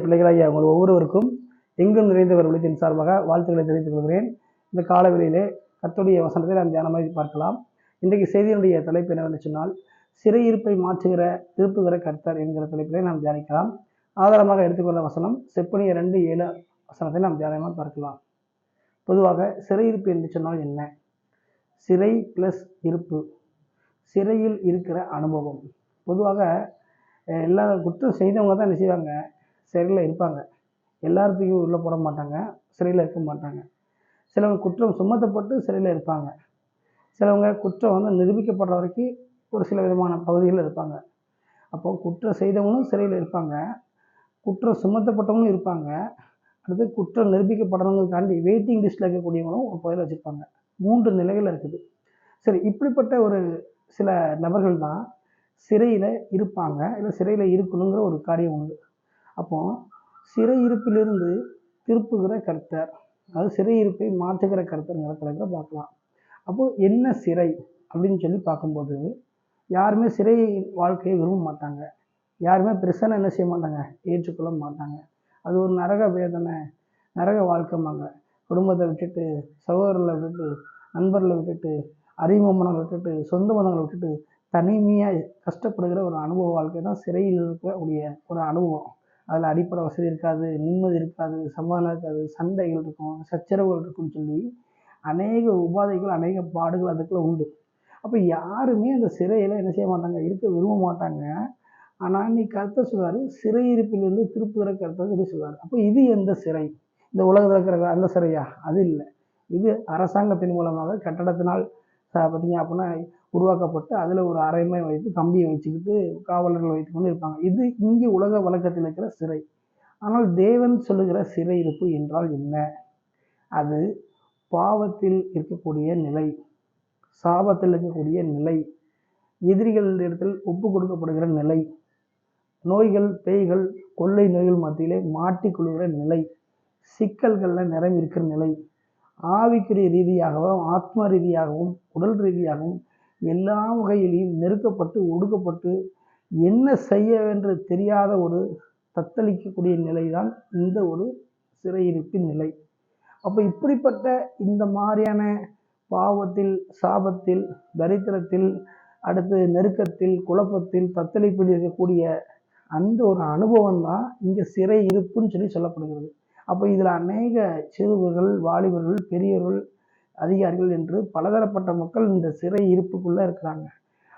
பிள்ளைகளாகிய உங்கள் ஒவ்வொருவருக்கும் எங்கும் நிறைந்தவர் ஒளித்தின் சார்பாக வாழ்த்துக்களை தெரிவித்துக் கொள்கிறேன். இந்த காலவெளியிலே கர்த்தருடைய வசனத்தை நாம் தியானமாக பார்க்கலாம். இன்றைக்கு செய்தியினுடைய தலைப்பு என்னவென்று சொன்னால், சிறையிருப்பை மாற்றுகிற திருப்புகிற கர்த்தர் என்கிற தலைப்பிலே நாம் தியானிக்கலாம். ஆதாரமாக எடுத்துக்கொண்ட வசனம் செப்பனியர் 2:7 வசனத்தை நாம் தியானமாக பார்க்கலாம். பொதுவாக சிறையிருப்பு என்று சொன்னால் என்ன? சிறை பிளஸ் இருப்பு, சிறையில் இருக்கிற அனுபவம். பொதுவாக எல்லா குற்றம் செய்தவங்க தான் என்ன செய்வாங்க? சிறையில் இருப்பாங்க. எல்லாத்துக்கும் உள்ளே போட மாட்டாங்க, சிறையில் இருக்க மாட்டாங்க. சிலவங்க குற்றம் சுமத்தப்பட்டு சிறையில் இருப்பாங்க. சிலவங்க குற்றம் நிரூபிக்கப்படுற வரைக்கும் ஒரு சில விதமான பகுதிகளில் இருப்பாங்க. அப்போ குற்றம் செய்தவங்களும் சிறையில் இருப்பாங்க, குற்றம் சுமத்தப்பட்டவங்களும் இருப்பாங்க, அடுத்து குற்றம் நிரூபிக்கப்படுறவங்களுக்காண்டி வெயிட்டிங் லிஸ்ட்டில் இருக்கக்கூடியவங்களும் ஒரு பகுதியில் வச்சுருப்பாங்க. 3 நிலைகள் இருக்குது. சரி, இப்படிப்பட்ட ஒரு சில நபர்கள் தான் சிறையில் இருப்பாங்க, இல்லை சிறையில் இருக்கணுங்கிற ஒரு காரியம் உண்டு. அப்போ சிறையிருப்பிலிருந்து திருப்புகிற கர்த்தர், அதாவது சிறையிருப்பை மாற்றுகிற கர்த்தர்ங்கிற தலைப்பில் பார்க்கலாம். அப்போது என்ன சிறை அப்படின்னு சொல்லி பார்க்கும்போது, யாருமே சிறை வாழ்க்கையை விரும்ப மாட்டாங்க. யாருமே பிரச்சனை என்ன செய்ய மாட்டாங்க? ஏற்றுக்கொள்ள மாட்டாங்க. அது ஒரு நரக வேதனை, நரக வாழ்க்கைமாங்க. குடும்பத்தை விட்டுட்டு, சகோதரர்களை விட்டுட்டு, நண்பர்களை விட்டுட்டு, அறிமுகங்களை விட்டுட்டு, சொந்த பந்தங்களை விட்டுட்டு தனிமையாக கஷ்டப்படுகிற ஒரு அனுபவ வாழ்க்கை தான் சிறையில் இருக்கக்கூடிய ஒரு அனுபவம். அதில் அடிப்படை வசதி இருக்காது, நிம்மதி இருக்காது, சமாதானம் இருக்காது, சண்டைகள் இருக்கும், சச்சரவுகள் இருக்குன்னு சொல்லி அநேக உபாதைகள், அநேக பாடுகள் அதுக்குள்ள உண்டு. அப்போ யாருமே அந்த சிறையில் என்ன செய்ய மாட்டாங்க? இருக்க விரும்ப மாட்டாங்க. ஆனால் இன்னைக்கு கர்த்தர் சொல்வார், சிறையிருப்பிலிருந்து திருப்புகிற கர்த்தர் சொல்லி சொல்வார். அப்போ இது எந்த சிறை? இந்த உலகத்தில் இருக்கிற அந்த சிறையா? அது இல்லை. இது அரசாங்கத்தின் மூலமாக கட்டடத்தினால் பார்த்தீங்க அப்படின்னா உருவாக்கப்பட்டு அதில் ஒரு அறைமை வைத்து கம்பியை வச்சுக்கிட்டு காவலர்கள் வைத்து கொண்டு இருப்பாங்க. இது இங்கே உலக வழக்கத்தில் இருக்கிற சிறை. ஆனால் தேவன் சொல்லுகிற சிறையிருப்பு என்றால் என்ன? அது பாவத்தில் இருக்கக்கூடிய நிலை, சாபத்தில் இருக்கக்கூடிய நிலை, எதிரிகளிடத்தில் ஒப்பு கொடுக்கப்படுகிற நிலை, நோய்கள், பேய்கள், கொள்ளை நோய்கள் மத்தியிலே மாட்டிக்கொள்கிற நிலை, சிக்கல்களில் நிரம்பி இருக்கிற நிலை, ஆவிக்குரிய ரீதியாகவும் ஆத்ம ரீதியாகவும் உடல் ரீதியாகவும் எல்லா வகையிலையும் நெருக்கப்பட்டு ஒடுக்கப்பட்டு என்ன செய்ய என்று தெரியாத ஒரு தத்தளிக்கக்கூடிய நிலைதான் இந்த ஒரு சிறையிருப்பின் நிலை. அப்போ இப்படிப்பட்ட இந்த மாதிரியான பாவத்தில், சாபத்தில், தரித்திரத்தில், அடுத்து நெருக்கத்தில், குழப்பத்தில், தத்தளிப்பில் இருக்கக்கூடிய அந்த ஒரு அனுபவம் தான் இங்கே சிறையிருப்புன்னு சொல்லி சொல்லப்படுகிறது. அப்போ இதில் அநேக சிறுவர்கள், வாலிபர்கள், பெரியவர்கள், அதிகாரிகள் என்று பலதரப்பட்ட மக்கள் இந்த சிறை இருப்புக்குள்ளே இருக்கிறாங்க.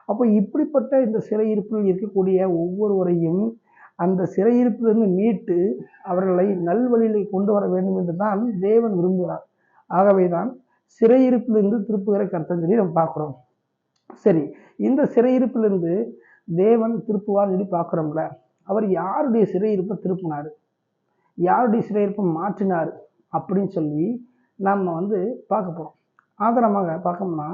அப்போ இப்படிப்பட்ட இந்த சிறையிருப்பில் இருக்கக்கூடிய ஒவ்வொருவரையும் அந்த சிறையிருப்பிலிருந்து மீட்டு அவர்களை நல்வழியில் கொண்டு வர வேண்டும் என்று தான் தேவன் விரும்புகிறார். ஆகவே தான் சிறையிருப்பிலிருந்து திருப்புகிற கர்த்தர் சொல்லி நம்ம பார்க்குறோம். சரி, இந்த சிறையிருப்பிலிருந்து தேவன் திருப்புவார் சொல்லி பார்க்குறோம்ல, அவர் யாருடைய சிறையிருப்பை திருப்பினார், யாருடைய சிறையிருப்பை மாற்றினார் அப்படின்னு சொல்லி நாம் பார்க்க போகிறோம். ஆதாரமாக பார்க்கணும்னா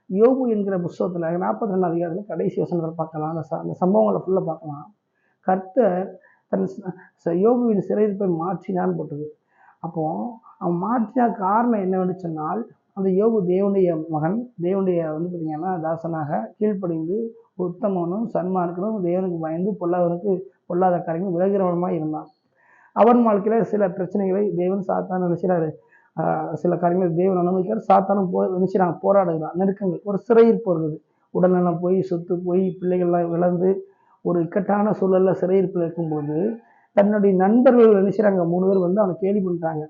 யோபு என்கிற புஸ்தகத்தில் 42 அதிகாரத்தில் கடைசி வசனத்தில் பார்க்கலாம். அந்த சம்பவங்களை ஃபுல்லாக பார்க்கலாம். கர்த்தர் தன் யோபுவின் சிறையிருப்பை மாற்றினான்னு போட்டது. அப்போது அவன் மாற்றின காரணம் என்னவென்று சொன்னால், அந்த யோபு தேவனுடைய மகன், தேவனுடைய பார்த்திங்கன்னா தாசனாக கீழ்ப்படிந்து உத்தமனும் சன்மார்க்கனும் தேவனுக்கு பயந்து பொல்லாத காரியங்களும் விலகிறவனுமாக இருந்தான். அவன் வாழ்க்கையில் சில பிரச்சனைகளை தேவன் சாத்தான் நினைச்சாரு, சில காரியங்களை தேவன் அனுமதிக்கிறார், சாத்தானும் நினைச்சாங்க, போராடுகிறான். நெருக்கங்கள், ஒரு சிறையிருப்பு வருது, உடல்நலம் போய், சொத்து போய், பிள்ளைகள்லாம் இழந்து ஒரு இக்கட்டான சூழலில் சிறையிருப்பில் இருக்கும்போது தன்னுடைய நண்பர்கள் நினைச்சாங்க, 3 பேர் அவனை கேலி பண்ணுறாங்க.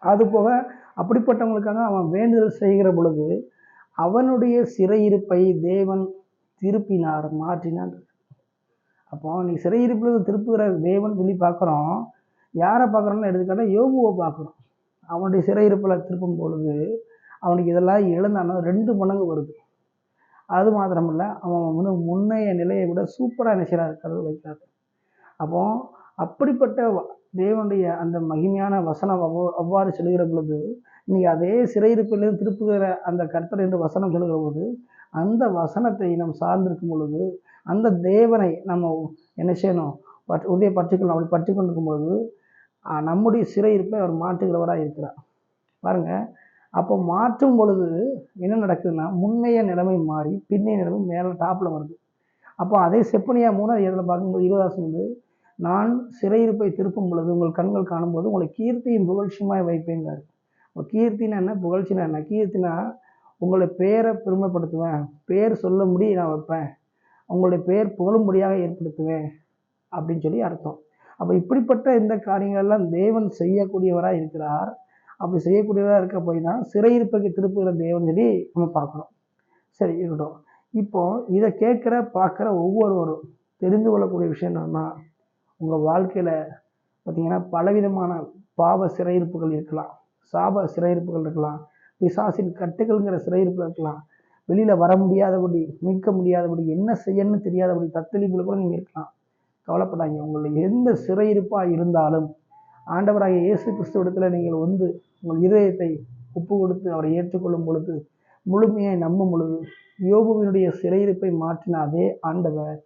அது போக அப்படிப்பட்டவங்களுக்காக அவன் வேண்டுதல் செய்கிற பொழுது அவனுடைய சிறையிருப்பை தேவன் திருப்பினார், மாற்றினார். அப்போ நீ சிறையிருப்பில் திருப்புகிற தேவன் சொல்லி பார்க்குறோம். யாரை பார்க்குறோன்னு எடுத்துக்கிட்டால் யோபுவை பார்க்குறோம். அவனுடைய சிறையிருப்பில் திருப்பும் பொழுது அவனுக்கு இதெல்லாம் இழந்தானோ 2 மடங்கு வருது. அது மாத்திரமில்ல, அவன் முன்னைய நிலையை விட சூப்பராக நினைச்சார் கடவுள் வைக்கிறார். அப்போ அப்படிப்பட்ட தேவனுடைய அந்த மகிமையான வசனம் அவ்வாறு சொல்லுகிற பொழுது, இன்னைக்கு அதே சிறையிருப்பிலிருந்து திருப்புகிற அந்த கர்த்தர் என்று வசனம் சொல்லுகிற போது, அந்த வசனத்தை நாம் சார்ந்திருக்கும் பொழுது அந்த தேவனை நம்ம என்ன செய்யணும்? உதய பற்றிக்கொள்ளணும். அப்படி பற்றி கொண்டிருக்கும் பொழுது நம்முடைய சிறையிருப்பை அவர் மாற்றுகிறவராக இருக்கிறார். பாருங்க, அப்போ மாற்றும் பொழுது என்ன நடக்குதுன்னா, முன்னைய நிலைமை மாறி பின்னைய நிலைமை மேலே டாப்பில் வருது. அப்போ அதே செப்பனியா 3 அதிகாரத்தில் பார்க்கும்போது 20 வந்து நான் சிறையிருப்பை திருப்பும் பொழுது உங்கள் கண்கள் காணும்போது உங்களை கீர்த்தியும் புகழ்ச்சியுமாய் வைப்பேங்கிறார். கீர்த்தினா என்ன, புகழ்ச்சினா என்ன? கீர்த்தினா உங்களுடைய பேரை பெருமைப்படுத்துவேன், பேர் சொல்ல முடிய நான் வைப்பேன், உங்களுடைய பேர் புகழும்படியாக ஏற்படுத்துவேன் அப்படின்னு சொல்லி அர்த்தம். அப்போ இப்படிப்பட்ட இந்த காரியங்கள்லாம் தேவன் செய்யக்கூடியவராக இருக்கிறார். அப்படி செய்யக்கூடியவராக இருக்க போய் தான் சிறையிருப்புக்கு திருப்புகிற தேவன் சொல்லி நம்ம பார்க்கணும். சரி இருக்கட்டும். இப்போ இதை கேட்குற பார்க்குற ஒவ்வொருவரும் தெரிந்து கொள்ளக்கூடிய விஷயம் என்னன்னா, உங்கள் வாழ்க்கையில் பார்த்தீங்கன்னா பலவிதமான பாவ சிறையிருப்புகள் இருக்கலாம், சாப சிறையிருப்புகள் இருக்கலாம், பிசாசின் கட்டுகள்ங்கிற சிறையிருப்பு இருக்கலாம், வெளியில் வர முடியாதபடி, மீட்க முடியாதபடி, என்ன செய்யணும்னு தெரியாதபடி தத்தளிப்பில் கூட நீங்கள் இருக்கலாம். கவலைப்படாதீங்க. உங்களுடைய எந்த சிறையிருப்பாக இருந்தாலும் ஆண்டவராகிய இயேசு கிறிஸ்துவிடத்தில் நீங்கள் வந்து உங்கள் இதயத்தை ஒப்பு கொடுத்து அவரை ஏற்றுக்கொள்ளும் பொழுது, முழுமையாய் நம்பும் பொழுது, யோபுவினுடைய சிறையிருப்பை மாற்றின அதே ஆண்டவர்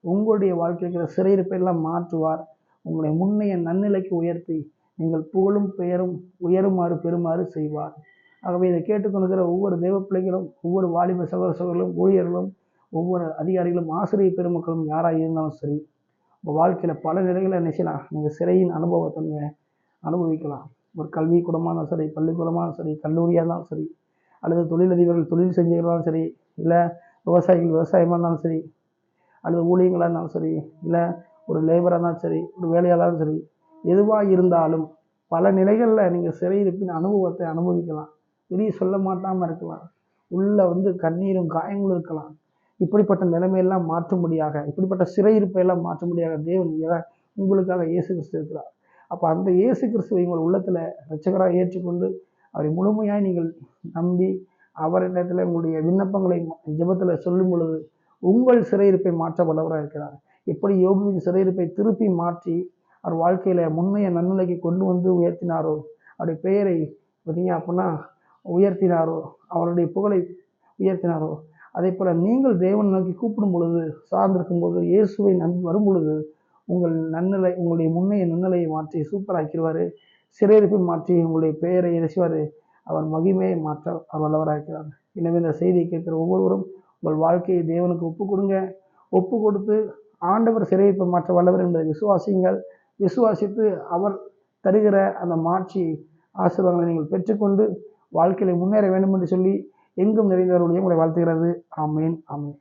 உங்களுடைய வாழ்க்கையில் இருக்கிற சிறையிருப்பை எல்லாம் மாற்றுவார். உங்களை முன்னைய நன்னிலைக்கு உயர்த்தி நீங்கள் புகழும் பெயரும் உயருமாறு பெறுமாறு செய்வார். ஆகவே இதை கேட்டுக்கொண்டிருக்கிற ஒவ்வொரு தேவ பிள்ளைகளும், ஒவ்வொரு வாலிப சகோதர சகோதரர்களும், ஊழியர்களும், ஒவ்வொரு அதிகாரிகளும், ஆசிரியர் பெருமக்களும் யாராக இருந்தாலும் சரி, உங்கள் வாழ்க்கையில் பல நிலைகளை நினைச்சலாம் நீங்கள் சிறையின் அனுபவத்தை நீங்கள் அனுபவிக்கலாம். ஒரு கல்வி கூடமாக இருந்தாலும் சரி, பள்ளிக்கூடமாக இருந்தாலும் சரி, கல்லூரியாக இருந்தாலும் சரி, அல்லது தொழிலதிபர்கள் தொழில் செஞ்சுருந்தாலும் சரி, இல்லை விவசாயிகள் விவசாயமாக இருந்தாலும் சரி, அல்லது ஊழியங்களாக இருந்தாலும் சரி, இல்லை ஒரு லேபராக இருந்தாலும் சரி, ஒரு வேலையாளரும் சரி, எதுவாக இருந்தாலும் பல நிலைகளில் நீங்கள் சிறையிருப்பின் அனுபவத்தை அனுபவிக்கலாம். வெளியே சொல்ல மாட்டாமல் இருக்கலாம், உள்ள வந்து கண்ணீரும் காயங்களும் இருக்கலாம். இப்படிப்பட்ட நிலைமையெல்லாம் மாற்றும்படியாக, இப்படிப்பட்ட சிறையிருப்பையெல்லாம் மாற்றும்படியாக தேவன் உங்களுக்காக இயேசு கிறிஸ்து இருக்கிறார். அப்போ அந்த இயேசு கிறிஸ்துவை உங்கள் உள்ளத்தில் இரட்சகராக ஏற்றுக்கொண்டு அவரை முழுமையாய் நீங்கள் நம்பி அவரிடத்தில் உங்களுடைய விண்ணப்பங்களை ஜெபத்தில் சொல்லும் பொழுது உங்கள் சிறையிருப்பை மாற்ற வல்லவராக இருக்கிறார். எப்படி யோபுவின் சிறையிருப்பை திருப்பி மாற்றி அவர் வாழ்க்கையில் முன்னைய நன்னிலைக்கு கொண்டு வந்து உயர்த்தினாரோ, அவருடைய பெயரை பார்த்தீங்க அப்படின்னா உயர்த்தினாரோ, அவருடைய புகழை உயர்த்தினாரோ, அதே போல் நீங்கள் தேவன் நோக்கி கூப்பிடும் பொழுது, சார்ந்திருக்கும் போது, இயேசுவை நம்பி வரும் பொழுது உங்கள் நன்னிலை, உங்களுடைய முன்னைய நன்னிலையை மாற்றி சூப்பராக்கிடுவார். சிறையிருப்பை மாற்றி உங்களுடைய பெயரை இணைச்சுவார். அவர் மகிமையை மாற்ற அவர் வல்லவராக இருக்கிறார். எனவே இந்த செய்தியை கேட்கிற ஒவ்வொருவரும் உங்கள் வாழ்க்கையை தேவனுக்கு ஒப்பு கொடுங்க. ஒப்பு கொடுத்து ஆண்டவர் சிறையிருப்பை மாற்ற வல்லவர் என்பதை விசுவாசியுங்கள். விசுவாசித்து அவர் தருகிற அந்த மாட்சி ஆசீர்வாதங்களை நீங்கள் பெற்றுக்கொண்டு வாழ்க்கையில் முன்னேற வேண்டும் என்று சொல்லி எங்கும் நிறைந்தவருடைய உங்களை வாழ்த்துகிறது. ஆமேன், ஆமேன்.